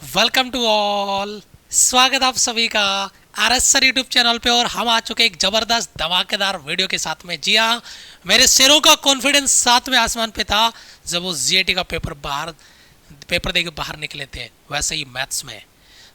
Welcome to all. स्वागत आप सभी का आरएस सर यूट्यूब चैनल पे। और हम आ चुके एक जबरदस्त धमाकेदार वीडियो के साथ में। जी हाँ, मेरे शेरों का कॉन्फिडेंस सातवें आसमान पे था जब वो जीएटी का पेपर दे के बाहर निकले थे। वैसे ही मैथ्स में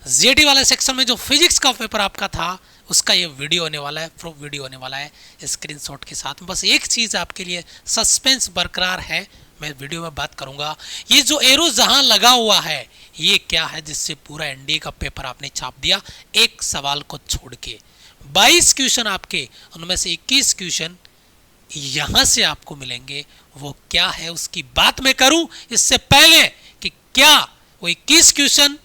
जीएटी वाले सेक्शन में जो फिजिक्स का पेपर आपका था उसका ये वीडियो होने वाला है, प्रूफ वीडियो होने वाला है स्क्रीनशॉट के साथ। बस एक चीज़ आपके लिए सस्पेंस बरकरार है, मैं वीडियो में बात करूंगा। ये जो एरो जहां लगा हुआ है ये क्या है जिससे पूरा एनडीए का पेपर आपने छाप दिया एक सवाल को छोड़ के। 22 क्वेश्चन आपके, उनमें से 21 क्वेश्चन यहां से आपको मिलेंगे। वो क्या है उसकी बात मैं करूं इससे पहले कि क्या वो 21 क्वेश्चन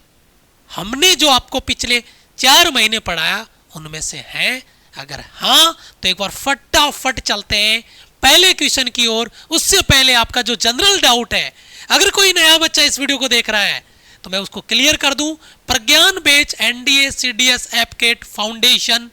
हमने जो आपको पिछले 4 महीने पढ़ाया उनमें से हैं? अगर हाँ तो एक बार फटाफट चलते हैं पहले क्वेश्चन की ओर। उससे पहले आपका जो जनरल डाउट है, अगर कोई नया बच्चा इस वीडियो को देख रहा है तो मैं उसको क्लियर कर दूं। Pragyan batch NDA CDS AFCAT foundation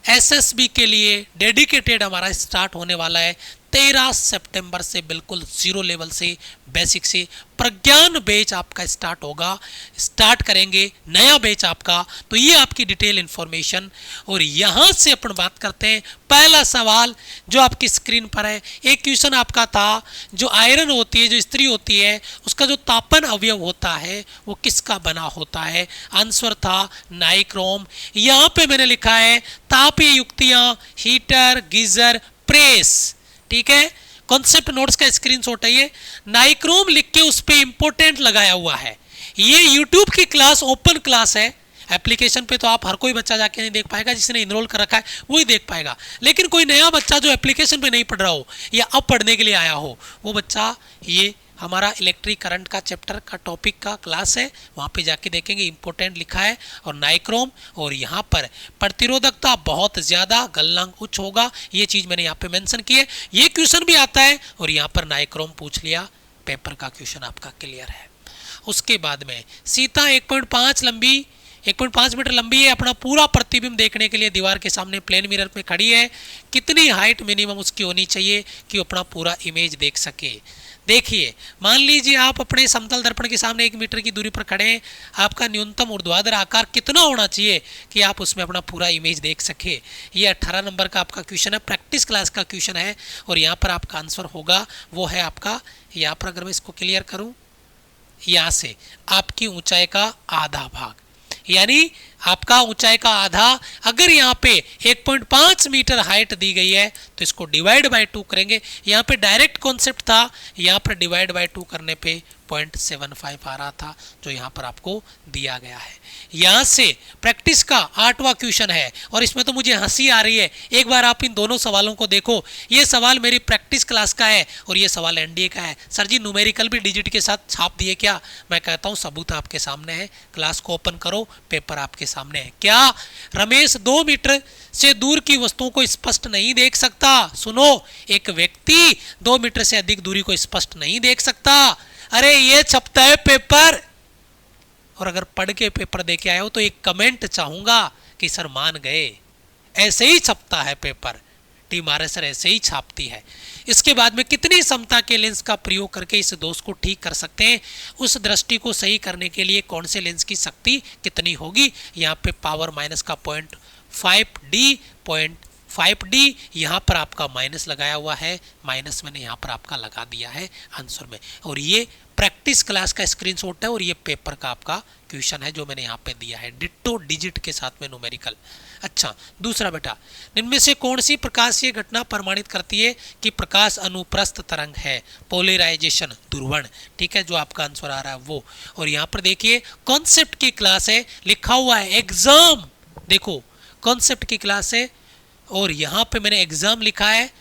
SSB के लिए डेडिकेटेड हमारा स्टार्ट होने वाला है 13 सितंबर से। बिल्कुल जीरो लेवल से, बेसिक से प्रज्ञान बैच आपका स्टार्ट होगा। स्टार्ट करेंगे नया बैच आपका, तो ये आपकी डिटेल इंफॉर्मेशन। और यहाँ से अपन बात करते हैं पहला सवाल जो आपकी स्क्रीन पर है। एक क्वेश्चन आपका था, जो आयरन होती है, जो स्त्री होती है, उसका जो तापन अवयव होता है वो किसका बना होता है? आंसर था नाइक्रोम। यहाँ पे मैंने लिखा है तापीय युक्तियाँ, हीटर, गीजर, प्रेस। ठीक है, कॉन्सेप्ट नोट्स का स्क्रीनशॉट है ये। नाइक्रोम लिख के उस पे इंपोर्टेंट लगाया हुआ है। ये यूट्यूब की क्लास ओपन क्लास है। एप्लीकेशन पे तो आप हर कोई बच्चा जाके नहीं देख पाएगा, जिसने इनरोल कर रखा है वही देख पाएगा। लेकिन कोई नया बच्चा जो एप्लीकेशन पे नहीं पढ़ रहा हो या अब पढ़ने के लिए आया हो, वो बच्चा ये हमारा इलेक्ट्रिक करंट का चैप्टर का टॉपिक का क्लास है, वहाँ पे जाके देखेंगे इंपोर्टेंट लिखा है। और नाइक्रोम, और यहाँ पर प्रतिरोधकता बहुत ज़्यादा, गलनांक उच्च होगा, ये चीज़ मैंने यहाँ पे मेंशन की है। ये क्वेश्चन भी आता है और यहाँ पर नाइक्रोम पूछ लिया, पेपर का क्वेश्चन आपका क्लियर है। उसके बाद में सीता 1.5 मीटर लंबी है। अपना पूरा प्रतिबिंब देखने के लिए दीवार के सामने प्लेन मिरर में खड़ी है। कितनी हाइट मिनिमम उसकी होनी चाहिए कि अपना पूरा इमेज देख सके? देखिए, मान लीजिए आप अपने समतल दर्पण के सामने 1 मीटर की दूरी पर खड़े हैं। आपका न्यूनतम ऊर्ध्वाधर आकार कितना होना चाहिए कि आप उसमें अपना पूरा इमेज देख सके? ये 18 नंबर का आपका क्वेश्चन है, प्रैक्टिस क्लास का क्वेश्चन है। और यहाँ पर आपका आंसर होगा वो है आपका, यहाँ पर अगर मैं इसको क्लियर करूँ, यहाँ से आपकी ऊंचाई का आधा भाग, यानी आपका ऊंचाई का आधा। अगर यहाँ पे 1.5 मीटर हाइट दी गई है तो इसको डिवाइड बाय 2 करेंगे। यहाँ पे डायरेक्ट कॉन्सेप्ट था, यहाँ पर डिवाइड बाय 2 करने पे 0.75 आ रहा था, जो यहाँ पर आपको दिया गया है। यहाँ से प्रैक्टिस का 8वां क्वेश्चन है, और इसमें तो मुझे हंसी आ रही है। एक बार आप इन दोनों सवालों को देखो। ये सवाल मेरी प्रैक्टिस क्लास का है और ये सवाल एनडीए का है। सर जी न्यूमेरिकल भी डिजिट के साथ छाप दिए क्या? मैं कहता हूँ सबूत आपके सामने है। क्लास को ओपन करो, पेपर आपके सामने है। क्या रमेश 2 मीटर से दूर की वस्तुओं को स्पष्ट नहीं देख सकता? सुनो, एक व्यक्ति 2 मीटर से अधिक दूरी को स्पष्ट नहीं देख सकता। अरे ये छपता है पेपर। और अगर पढ़ के पेपर दे के आए हो तो एक कमेंट चाहूंगा कि सर मान गए, ऐसे ही छपता है पेपर, टीम आर सर ऐसे ही छापती है। इसके बाद में कितनी क्षमता के लेंस का प्रयोग करके इस दोष को ठीक कर सकते हैं? उस दृष्टि को सही करने के लिए कौन से लेंस की शक्ति कितनी होगी? यहाँ पे पावर माइनस का 0.5D यहाँ पर आपका माइनस लगाया हुआ है, माइनस मैंने यहाँ पर आपका लगा दिया है आंसर में। और ये प्रैक्टिस क्लास का स्क्रीनशॉट है और ये पेपर का आपका क्वेश्चन है जो मैंने यहाँ पे दिया है, डिट्टो डिजिट के साथ में न्यूमेरिकल। अच्छा, दूसरा बेटा, इनमें से कौन सी प्रकाशीय घटना प्रमाणित करती है कि प्रकाश अनुप्रस्थ तरंग है? पोलराइजेशन, ध्रुवण। ठीक है, जो आपका आंसर आ रहा है वो। और यहाँ पर देखिए कॉन्सेप्ट की क्लास है, लिखा हुआ है एग्जाम। देखो कॉन्सेप्ट की क्लास है और यहाँ पे मैंने एग्जाम लिखा है।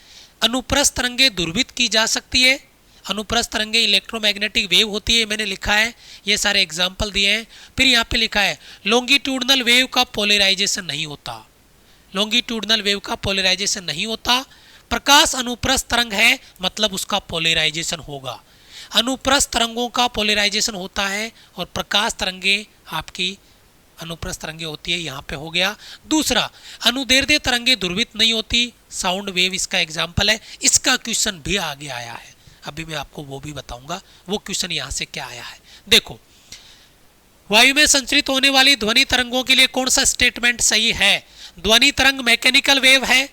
अनुप्रस्थ तरंगे ध्रुवित की जा सकती है। अनुप्रस्थ तरंगे इलेक्ट्रोमैग्नेटिक वेव होती है, मैंने लिखा है। ये सारे एग्जाम्पल दिए हैं। फिर यहाँ पे लिखा है लॉन्गिट्यूडनल वेव का पोलराइजेशन नहीं होता। लॉन्गिट्यूडनल वेव का पोलराइजेशन नहीं होता। प्रकाश अनुप्रस्थ तरंग है मतलब उसका पोलराइजेशन होगा। अनुप्रस्थ तरंगों का पोलराइजेशन होता है और प्रकाश तरंगे आपकी अनुप्रस्थ तरंगे होती है, यहाँ पे हो गया। दूसरा, अनुदैर्ध्य तरंगे ध्रुवित नहीं होती, साउंड वेव इसका एग्जाम्पल है। इसका क्वेश्चन भी आगे आया है, अभी मैं आपको वो भी बताऊंगा वो क्वेश्चन यहाँ से क्या आया है। देखो वायु में संचरित होने वाली ध्वनि तरंगों के लिए कौन सा स्टेटमेंट सही है? ध्वनि तरंग मैकेनिकल वेव है।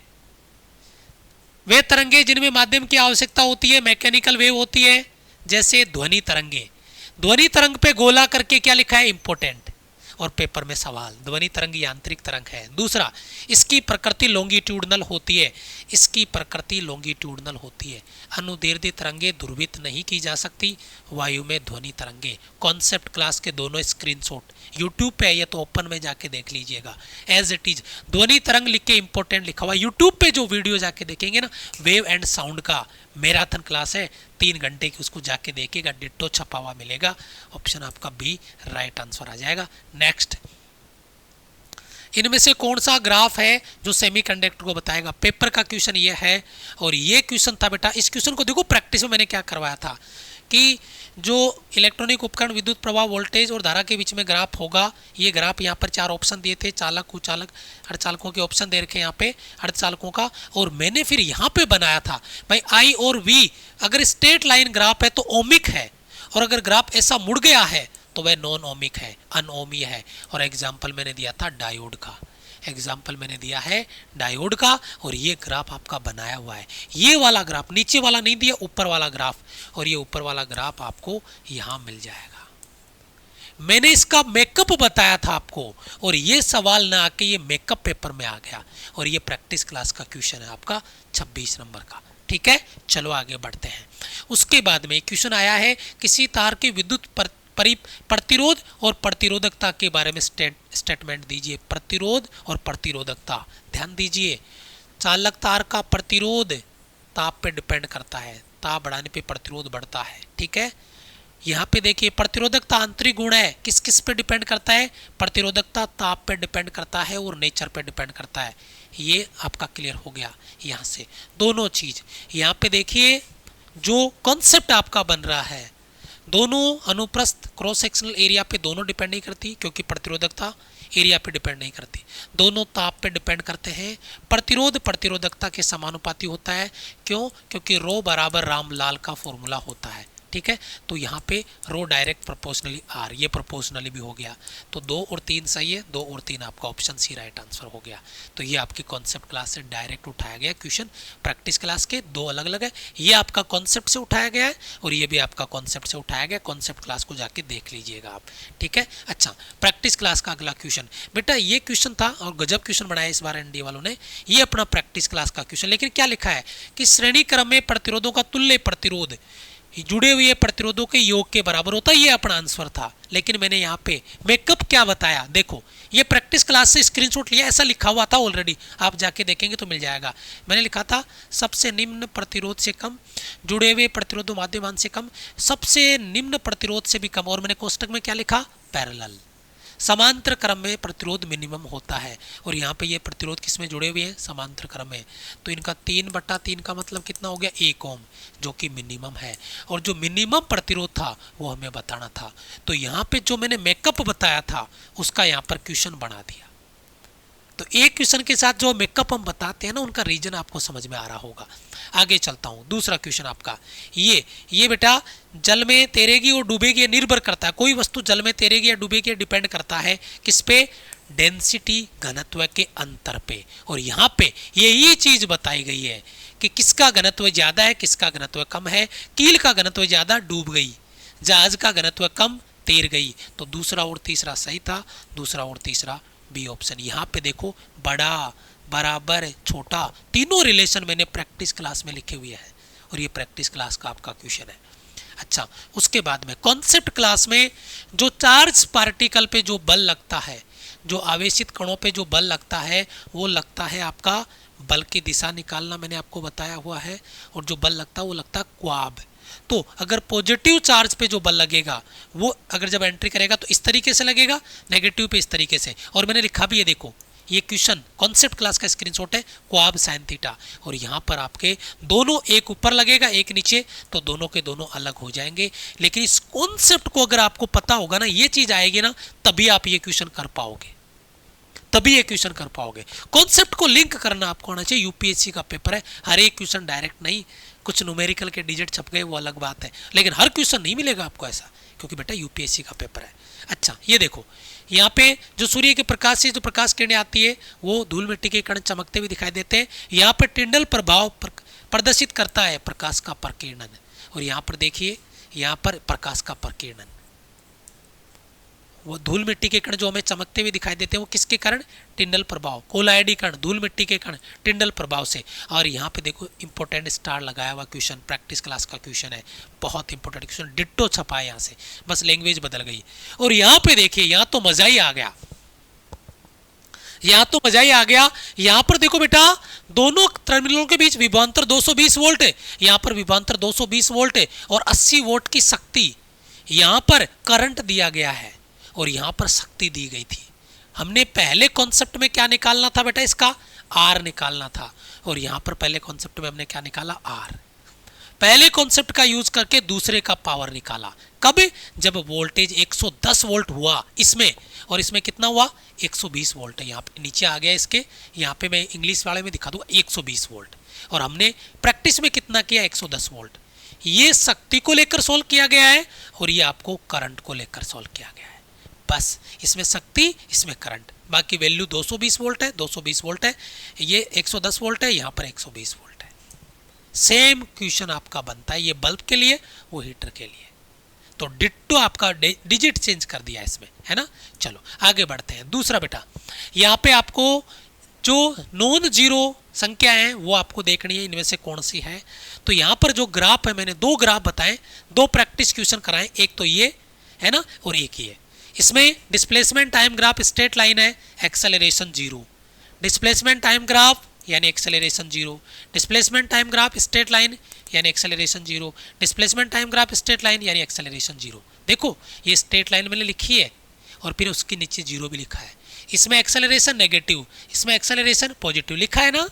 वे तरंगे जिनमें माध्यम की आवश्यकता होती है मैकेनिकल वेव होती है, जैसे ध्वनि तरंगे। ध्वनि तरंग पे गोला करके क्या लिखा है? इंपोर्टेंट। और पेपर में सवाल, ध्वनि तरंग यांत्रिक तरंग है। दूसरा, इसकी प्रकृति लॉन्गिट्यूडनल होती है। इसकी प्रकृति लॉन्गिट्यूडनल होती है। अनुदैर्ध्य तरंगे ध्रुवित नहीं की जा सकती। वायु में ध्वनि तरंगे। कॉन्सेप्ट क्लास के दोनों स्क्रीनशॉट यूट्यूब पे है, ये तो ओपन में जाके देख लीजिएगा। एज इट इज ध्वनि तरंग लिख के इंपॉर्टेंट लिखा हुआ। यूट्यूब पे जो वीडियो जाके देखेंगे ना, वेव एंड साउंड का मैराथन क्लास है 3 घंटे की, उसको जाके देखिएगा, डिट्टो छपा हुआ मिलेगा। ऑप्शन आपका बी राइट आंसर आ जाएगा। नेक्स्ट, इनमें से कौन सा ग्राफ है जो सेमीकंडक्टर को बताएगा? पेपर का क्वेश्चन ये है, और ये क्वेश्चन था बेटा। इस क्वेश्चन को देखो, प्रैक्टिस में मैंने क्या करवाया था कि जो इलेक्ट्रॉनिक उपकरण विद्युत प्रवाह वोल्टेज और धारा के बीच में ग्राफ होगा, ये ग्राफ यहाँ पर 4 ऑप्शन दिए थे, चालक, कुचालक, अर्धचालकों के ऑप्शन दे रखे यहाँ पे अर्धचालकों का, और मैंने फिर यहाँ पे बनाया था भाई आई और वी अगर स्ट्रेट लाइन ग्राफ है तो ओमिक है, और अगर ग्राफ ऐसा मुड़ गया है तो वह नॉन ओमिक है, अनओमी है। और एग्जाम्पल मैंने दिया था डायोड का, एग्जाम्पल मैंने दिया है डायोड का, और ये ग्राफ आपका बनाया हुआ है। ये वाला ग्राफ, नीचे वाला नहीं दिया, ऊपर वाला ग्राफ, और ये ऊपर वाला ग्राफ आपको यहाँ मिल जाएगा। मैंने इसका मेकअप बताया था आपको, और ये सवाल ना आके ये मेकअप पेपर में आ गया, और ये प्रैक्टिस क्लास का क्वेश्चन है आपका 26 नंबर का। ठीक है, चलो आगे बढ़ते हैं। उसके बाद में क्वेश्चन आया है किसी तार के विद्युत प्रतिरोध और प्रतिरोधकता के बारे में स्टेटमेंट दीजिए। प्रतिरोध और प्रतिरोधकता, ध्यान दीजिए, चालक तार का प्रतिरोध ताप पे डिपेंड करता है, ताप बढ़ाने पे प्रतिरोध बढ़ता है। ठीक है, यहाँ पे देखिए प्रतिरोधकता आंतरिक गुण है, किस किस पे डिपेंड करता है? प्रतिरोधकता ताप पे डिपेंड करता है और नेचर पे डिपेंड करता है। ये आपका क्लियर हो गया यहाँ से दोनों चीज। यहाँ पे देखिए जो कॉन्सेप्ट आपका बन रहा है, दोनों अनुप्रस्थ क्रॉस सेक्शनल एरिया पे दोनों डिपेंड नहीं करती, क्योंकि प्रतिरोधकता एरिया पे डिपेंड नहीं करती, दोनों ताप पे डिपेंड करते हैं। प्रतिरोध प्रतिरोधकता के समानुपाती होता है, क्यों? क्योंकि रो बराबर रामलाल का फॉर्मूला होता है। ठीक है, तो यहाँ पे रो डायरेक्ट प्रोपोर्शनली आर, ये प्रोपोर्शनली भी हो गया, तो 2 और 3 सही है, 2 और 3 आपका ऑप्शन सी राइट आंसर हो गया। तो ये आपकी कॉन्सेप्ट क्लास से डायरेक्ट उठाया गया क्वेश्चन, प्रैक्टिस क्लास के 2 अलग अलग है। ये आपका कॉन्सेप्ट से उठाया गया है, और ये भी आपका कॉन्सेप्ट से उठाया गया। कॉन्सेप्ट क्लास को जाके देख लीजिएगा आप। ठीक है, अच्छा, प्रैक्टिस क्लास का अगला क्वेश्चन बेटा, ये क्वेश्चन था और गजब क्वेश्चन बनाया इस बार एनडीए वालों ने। ये अपना प्रैक्टिस क्लास का क्वेश्चन, लेकिन क्या लिखा है कि श्रेणी क्रम में प्रतिरोधों का तुल्य प्रतिरोध जुड़े हुए प्रतिरोधों के योग के बराबर होता है, ये अपना आंसर था। लेकिन मैंने यहाँ पे मेकअप क्या बताया, देखो ये प्रैक्टिस क्लास से स्क्रीनशॉट लिया, ऐसा लिखा हुआ था ऑलरेडी, आप जाके देखेंगे तो मिल जाएगा। मैंने लिखा था सबसे निम्न प्रतिरोध से कम, जुड़े हुए प्रतिरोध माध्यमान से कम, सबसे निम्न प्रतिरोध से भी कम, और मैंने कोष्टक में क्या लिखा? पैरेलल। समांतर क्रम में प्रतिरोध मिनिमम होता है, और यहाँ पे ये प्रतिरोध किसमें जुड़े हुए हैं? समांतर क्रम में। तो इनका 3/3 का मतलब कितना हो गया? 1 ओम, जो कि मिनिमम है, और जो मिनिमम प्रतिरोध था वो हमें बताना था। तो यहाँ पे जो मैंने मेकअप बताया था उसका यहाँ पर क्वेश्चन बना दिया। तो एक क्वेश्चन के साथ जो मेकअप हम बताते हैं ना, उनका रीजन आपको समझ में आ रहा होगा। आगे चलता हूँ, दूसरा क्वेश्चन आपका ये बेटा, जल में तैरेगी और डूबेगी निर्भर करता है, कोई वस्तु जल में तैरेगी या डूबेगी डिपेंड करता है किस पे? डेंसिटी, घनत्व के अंतर पे। और यहाँ पे यही चीज बताई गई है कि किसका घनत्व ज्यादा है, किसका घनत्व कम है। कील का घनत्व ज्यादा, डूब गई, जहाज का घनत्व कम, तैर गई। तो दूसरा और तीसरा सही था, दूसरा और तीसरा बी ऑप्शन। यहाँ पे देखो, बड़ा, बराबर, छोटा, तीनों रिलेशन मैंने प्रैक्टिस क्लास में लिखे हुए हैं, और ये प्रैक्टिस क्लास का आपका क्वेश्चन है। अच्छा, उसके बाद में कॉन्सेप्ट क्लास में जो चार्ज पार्टिकल पे जो बल लगता है, जो आवेशित कणों पे जो बल लगता है, वो लगता है आपका, बल की दिशा निकालना मैंने आपको बताया हुआ है, और जो बल लगता है वो लगता है क्वाब। तो अगर पॉजिटिव चार्ज पे जो बल लगेगा वो अगर जब एंट्री करेगा तो इस तरीके से लगेगा, नेगेटिव पे इस तरीके से। और मैंने लिखा भी है, देखो ये क्वेश्चन कॉन्सेप्ट क्लास का स्क्रीनशॉट है, क्वाब साइन थीटा, और यहाँ पर आपके दोनों, एक ऊपर लगेगा एक नीचे, तो दोनों के दोनों अलग हो जाएंगे। लेकिन इस कॉन्सेप्ट को अगर आपको पता होगा ना, ये चीज आएगी ना, तभी आप ये क्वेश्चन कर पाओगे, तभी ये क्वेश्चन कर पाओगे। कॉन्सेप्ट को लिंक करना आपको आना चाहिए। यूपीएससी का पेपर है, हर एक क्वेश्चन डायरेक्ट नहीं, कुछ न्यूमेरिकल के डिजिट छप गए वो अलग बात है, लेकिन हर क्वेश्चन नहीं मिलेगा आपको ऐसा, क्योंकि बेटा यूपीएससी का पेपर है। अच्छा ये देखो, यहाँ पे जो सूर्य के प्रकाश से जो प्रकाश किरणें आती है वो धूल मिट्टी के कण चमकते हुए दिखाई देते हैं। यहाँ पर टिंडल प्रभाव प्रदर्शित करता है प्रकाश का प्रकीर्णन। और यहाँ पर देखिए, यहाँ पर प्रकाश का प्रकीर्णन, वो धूल मिट्टी के कण जो हमें चमकते हुए दिखाई देते हैं वो किसके कारण? टिंडल प्रभाव, कोलाइडी कण, धूल मिट्टी के कण टिंडल प्रभाव से। और यहाँ पे देखो इंपॉर्टेंट स्टार लगाया हुआ क्वेश्चन, प्रैक्टिस क्लास का क्वेश्चन है, बहुत इंपॉर्टेंट क्वेश्चन, डिट्टो छपा है यहाँ से, बस लैंग्वेज बदल गई। और यहाँ पे देखिए, यहाँ तो मजा ही आ गया, यहाँ तो मजा ही आ गया। यहाँ पर देखो बेटा, दोनों टर्मिनलों के बीच विभवांतर 220 वोल्ट है, यहाँ पर विभवांतर 220 वोल्ट है और 80 वोल्ट की शक्ति यहाँ पर करंट दिया गया है और यहाँ पर शक्ति दी गई थी। हमने पहले कॉन्सेप्ट में क्या निकालना था बेटा? इसका आर निकालना था। और यहाँ पर पहले कॉन्सेप्ट में हमने क्या निकाला? आर। पहले कॉन्सेप्ट का यूज करके दूसरे का पावर निकाला। कब? जब वोल्टेज 110 वोल्ट हुआ इसमें, और इसमें कितना हुआ? 120 वोल्ट है। यहाँ पे नीचे आ गया इसके, यहाँ पे मैं इंग्लिश वाले में दिखा दूंगा 120 वोल्ट। और हमने प्रैक्टिस में कितना किया? 110 वोल्ट। ये शक्ति को लेकर सोल्व किया गया है और ये आपको करंट को लेकर सोल्व किया गया है। बस इसमें शक्ति, इसमें करंट, बाकी वैल्यू 220 वोल्ट है, 220 वोल्ट है, ये 110 वोल्ट है, यहाँ पर 120 वोल्ट है। सेम क्वेश्चन आपका बनता है, ये बल्ब के लिए, वो हीटर के लिए। तो डिट्टो आपका डिजिट चेंज कर दिया इसमें, है ना। चलो आगे बढ़ते हैं। दूसरा बेटा, यहाँ पे आपको जो नॉन जीरो संख्या है वो आपको देखनी है, इनमें से कौन सी है। तो यहाँ पर जो ग्राफ है, मैंने 2 ग्राफ बताएं, 2 प्रैक्टिस क्वेश्चन कराएं, एक तो ये है ना और एक ये। इसमें displacement time graph straight line है, एक्सेलरेशन 0। डिस्प्लेसमेंट टाइम ग्राफ यानी acceleration 0, displacement time graph straight line यानी acceleration 0, displacement time graph straight line यानी एक्सेलरेशन 0। देखो ये स्ट्रेट लाइन मैंने लिखी है और फिर उसके नीचे 0 भी लिखा है। इसमें एक्सेलरेशन नेगेटिव, इसमें एक्सेलरेशन पॉजिटिव लिखा है ना।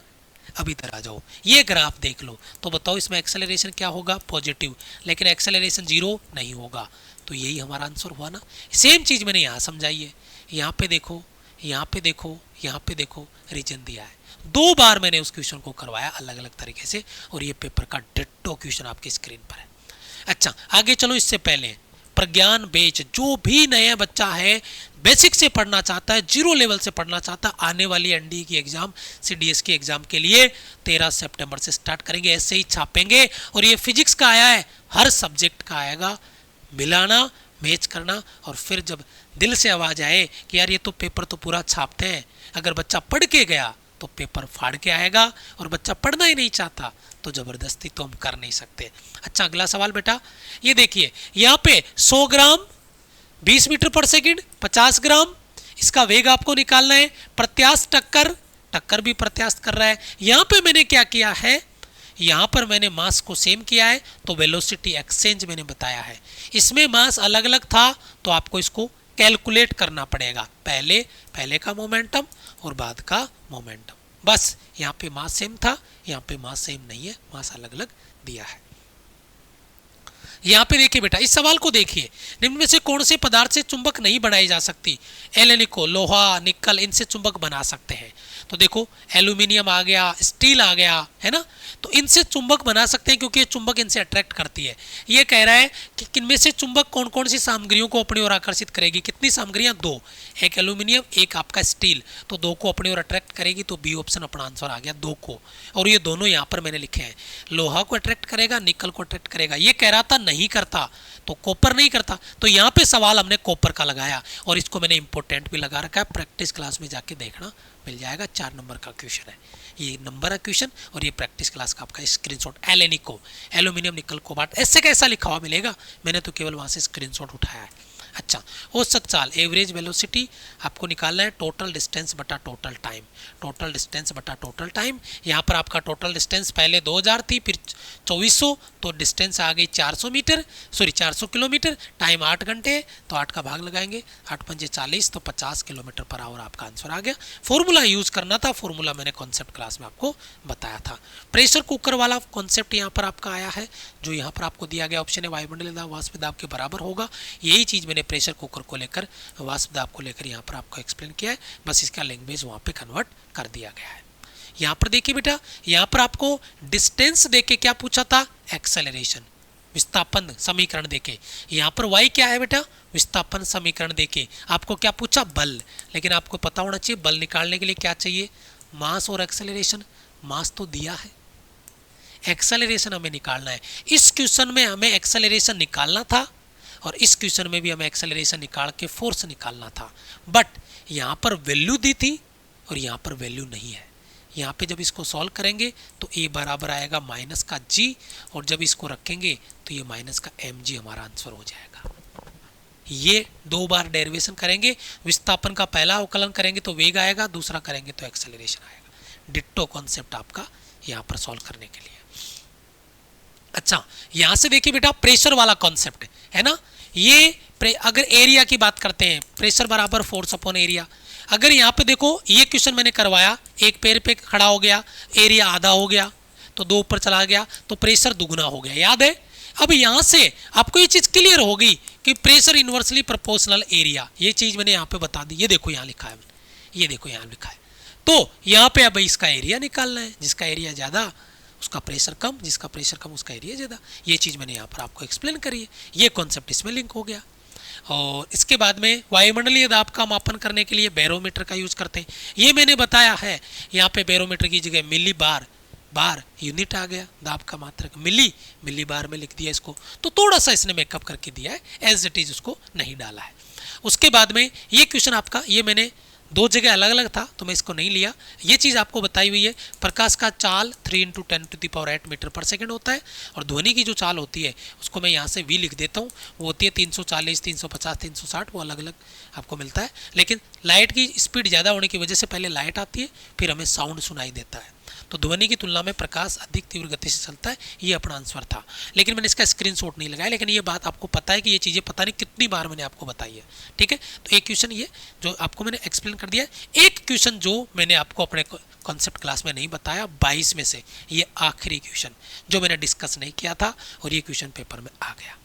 अब इधर आ जाओ, ये ग्राफ देख लो, तो बताओ इसमें एक्सेलरेशन क्या होगा? पॉजिटिव, लेकिन एक्सेलरेशन 0 नहीं होगा। तो यही हमारा आंसर हुआ ना। सेम चीज़ मैंने यहाँ समझाई है, यहाँ पे देखो, यहाँ पे देखो, यहाँ पे देखो, रीजन दिया है। 2 बार मैंने उस क्वेश्चन को करवाया अलग अलग तरीके से और ये पेपर का डिट्टो क्वेश्चन आपकी स्क्रीन पर है। अच्छा आगे चलो, इससे पहले प्रज्ञान बेच, जो भी नया बच्चा है बेसिक से पढ़ना चाहता है, 0 लेवल से पढ़ना चाहता है, आने वाली एनडीए की एग्जाम, सीडीएस की एग्जाम के लिए 13 सितंबर से स्टार्ट करेंगे, ऐसे ही छापेंगे। और ये फिजिक्स का आया है, हर सब्जेक्ट का आएगा, मिलाना, मैच करना, और फिर जब दिल से आवाज आए कि यार ये तो पेपर तो पूरा छापते हैं, अगर बच्चा पढ़ के गया तो पेपर फाड़ के आएगा, और बच्चा पढ़ना ही नहीं चाहता तो जबरदस्ती तो हम कर नहीं सकते। अच्छा अगला सवाल बेटा, ये देखिए, यहाँ पे 100 ग्राम 20 मीटर पर सेकंड, 50 ग्राम इसका वेग आपको निकालना है। प्रत्यास्थ टक्कर भी प्रत्यास्थ कर रहा है। यहाँ पे मैंने क्या किया है, यहाँ पर मैंने मास को सेम किया है, तो वेलोसिटी एक्सचेंज मैंने बताया है। इसमें मास अलग अलग था तो आपको इसको कैलकुलेट करना पड़ेगा, पहले का मोमेंटम और बाद का मोमेंटम। बस यहाँ पे मास सेम था, यहाँ पे मास सेम नहीं है, मास अलग अलग दिया है। यहाँ पे देखिए बेटा, इस सवाल को देखिए, निम्न में से कौन से पदार्थ से चुंबक नहीं बनाई जा सकती? एलेनिको, लोहा, निकल, इनसे चुंबक बना सकते हैं। तो देखो एल्यूमिनियम आ गया, स्टील आ गया, है ना, तो इनसे चुंबक बना सकते हैं क्योंकि ये चुंबक इनसे अट्रैक्ट करती है। ये कह रहा है कि किनमें से चुंबक कौन कौन सी सामग्रियों को अपनी ओर आकर्षित करेगी? कितनी सामग्रियां? 2, एक एल्यूमिनियम, एक आपका स्टील, तो 2 को अपनी ओर अट्रैक्ट करेगी, तो बी ऑप्शन अपना आंसर आ गया, 2 को। और ये दोनों यहाँ पर मैंने लिखे हैं, लोहा को अट्रैक्ट करेगा, निकल को अट्रैक्ट करेगा। ये कह रहा था नहीं करता, तो कॉपर नहीं करता, तो यहाँ पे सवाल हमने कॉपर का लगाया और इसको मैंने इंपॉर्टेंट भी लगा रखा है, प्रैक्टिस क्लास में जाके देखना मिल जाएगा। 4 नंबर का क्वेश्चन है, ये नंबर है क्वेश्चन और ये प्रैक्टिस क्लास का आपका स्क्रीनशॉट। एलेनिको, एल्यूमिनियम, निकल, कोबाल्ट, ऐसे कैसा लिखा हुआ मिलेगा, मैंने तो केवल वहाँ से स्क्रीनशॉट उठाया है। अच्छा, औसत चाल, एवरेज वेलोसिटी आपको निकालना है, टोटल डिस्टेंस बटा टोटल टाइम, टोटल डिस्टेंस बटा टोटल टाइम। यहाँ पर आपका टोटल डिस्टेंस पहले 2000 थी, फिर 2400, तो डिस्टेंस आ गई 400 किलोमीटर, टाइम 8 घंटे, तो 8 का भाग लगाएंगे, 8 पंजे 40, तो 50 किलोमीटर पर आवर आपका आंसर आ गया। फॉर्मूला यूज करना था, फॉर्मूला मैंने कॉन्सेप्ट क्लास में आपको बताया था। प्रेशर कुकर वाला कॉन्सेप्ट यहाँ पर आपका आया है, जो यहाँ पर आपको दिया गया ऑप्शन है वायुमंडलीय दाब वाष्प दाब के बराबर होगा। यही चीज़ मैंने प्रेशर कुकर को लेकर, वाष्प दाब को लेकर यहाँ पर आपको एक्सप्लेन किया है, बस इसका लैंग्वेज वहाँ पे कन्वर्ट कर दिया गया है। यहाँ पर देखिए बेटा, यहाँ पर आपको डिस्टेंस देके क्या पूछा था? एक्सेलरेशन। विस्थापन समीकरण देके। यहाँ पर y क्या है बेटा, विस्थापन समीकरण देके। आपको क्या पूछा, बल, लेकिन आपको पता होना चाहिए बल निकालने के लिए क्या चाहिए, मास और एक्सेलरेशन। मास तो दिया है, एक्सेलरेशन हमें निकालना है। इस क्वेश्चन में हमें एक्सेलरेशन निकालना था और इस क्वेश्चन में भी हमें एक्सेलरेशन निकाल के फोर्स निकालना था, बट यहाँ पर वैल्यू दी थी और यहाँ पर वैल्यू नहीं है। यहाँ पे जब इसको सॉल्व करेंगे तो a बराबर आएगा माइनस का g, और जब इसको रखेंगे तो ये माइनस का mg हमारा आंसर हो जाएगा। ये दो बार डेरिवेशन करेंगे, विस्थापन का पहला अवकलन करेंगे तो वेग आएगा, दूसरा करेंगे तो एक्सेलरेशन आएगा। डिट्टो कॉन्सेप्ट आपका यहाँ पर सॉल्व करने के लिए। अच्छा, यहाँ से देखिए बेटा प्रेशर वाला कॉन्सेप्ट है ना। ये अगर एरिया की बात करते हैं, प्रेशर बराबर फोर्स अपॉन एरिया। अगर यहाँ पे देखो ये क्वेश्चन मैंने करवाया, एक पैर पे खड़ा हो गया, एरिया आधा हो गया तो 2 ऊपर चला गया तो प्रेशर दुगना हो गया, याद है। अब यहाँ से आपको ये चीज़ क्लियर होगी कि प्रेशर इन्वर्सली प्रोपोर्शनल एरिया, ये चीज़ मैंने यहाँ पे बता दी। ये देखो यहाँ लिखा है, ये देखो यहाँ लिखा है। तो यहाँ पे अब इसका एरिया निकालना है, जिसका एरिया ज़्यादा उसका प्रेशर कम, जिसका प्रेशर कम उसका एरिया ज़्यादा। ये चीज़ मैंने यहाँ पर आपको एक्सप्लेन करी है, ये कॉन्सेप्ट इसमें लिंक हो गया। और इसके बाद में वायुमंडलीय दाब का मापन करने के लिए बैरोमीटर का यूज करते हैं, ये मैंने बताया है। यहाँ पे बैरोमीटर की जगह मिली बार, बार यूनिट आ गया, दाब का मात्रक मिली बार में लिख दिया इसको, तो थोड़ा सा इसने मेकअप करके दिया है, एज इट इज उसको नहीं डाला है। उसके बाद में ये क्वेश्चन आपका, ये मैंने 2 जगह अलग अलग था तो मैं इसको नहीं लिया। ये चीज़ आपको बताई हुई है, प्रकाश का चाल 3 × 10⁸ मीटर पर सेकंड होता है, और ध्वनि की जो चाल होती है उसको मैं यहाँ से v लिख देता हूँ, वो होती है 340, 350, 360, वो अलग अलग आपको मिलता है। लेकिन लाइट की स्पीड ज़्यादा होने की वजह से पहले लाइट आती है, फिर हमें साउंड सुनाई देता है, तो ध्वनि की तुलना में प्रकाश अधिक तीव्र गति से चलता है। ये अपना आंसर था, लेकिन मैंने इसका स्क्रीनशॉट नहीं लगाया, लेकिन ये बात आपको पता है कि ये चीज़ें पता नहीं कितनी बार मैंने आपको बताई है, ठीक है। तो एक क्वेश्चन ये जो आपको मैंने एक्सप्लेन कर दिया है। एक क्वेश्चन जो मैंने आपको अपने कॉन्सेप्ट क्लास में नहीं बताया, 22 में से ये आखिरी क्वेश्चन जो मैंने डिस्कस नहीं किया था, और ये क्वेश्चन पेपर में आ गया।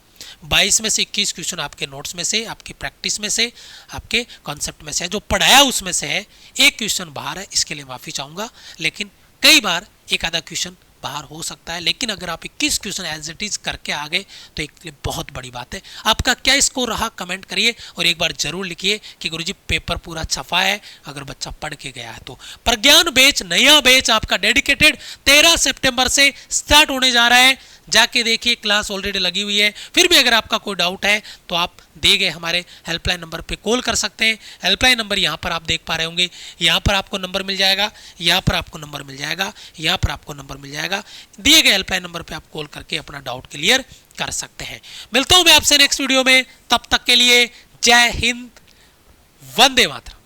22 में से 21 क्वेश्चन आपके नोट्स में से, आपकी प्रैक्टिस में से, आपके कॉन्सेप्ट में से है, जो पढ़ाया उसमें से है। एक क्वेश्चन बाहर है, इसके लिए माफ़ी चाहूँगा, लेकिन कई बार एक आधा क्वेश्चन बाहर हो सकता है। लेकिन अगर आप 21 क्वेश्चन एज इट इज करके आ गए तो एक लिए बहुत बड़ी बात है। आपका क्या स्कोर रहा कमेंट करिए, और एक बार जरूर लिखिए कि गुरुजी पेपर पूरा छपा है, अगर बच्चा पढ़ के गया है तो। प्रज्ञान बैच, नया बैच आपका डेडिकेटेड 13 सितंबर से स्टार्ट होने जा रहा है। जाके देखिए, क्लास ऑलरेडी लगी हुई है। फिर भी अगर आपका कोई डाउट है तो आप दिए गए हमारे हेल्पलाइन नंबर पे कॉल कर सकते हैं। हेल्पलाइन नंबर यहाँ पर आप देख पा रहे होंगे, यहाँ पर आपको नंबर मिल जाएगा, यहाँ पर आपको नंबर मिल जाएगा, यहाँ पर आपको नंबर मिल जाएगा। दिए गए हेल्पलाइन नंबर पे आप कॉल करके अपना डाउट क्लियर कर सकते हैं। मिलता हूँ मैं आपसे नेक्स्ट वीडियो में, तब तक के लिए जय हिंद, वंदे मातरम।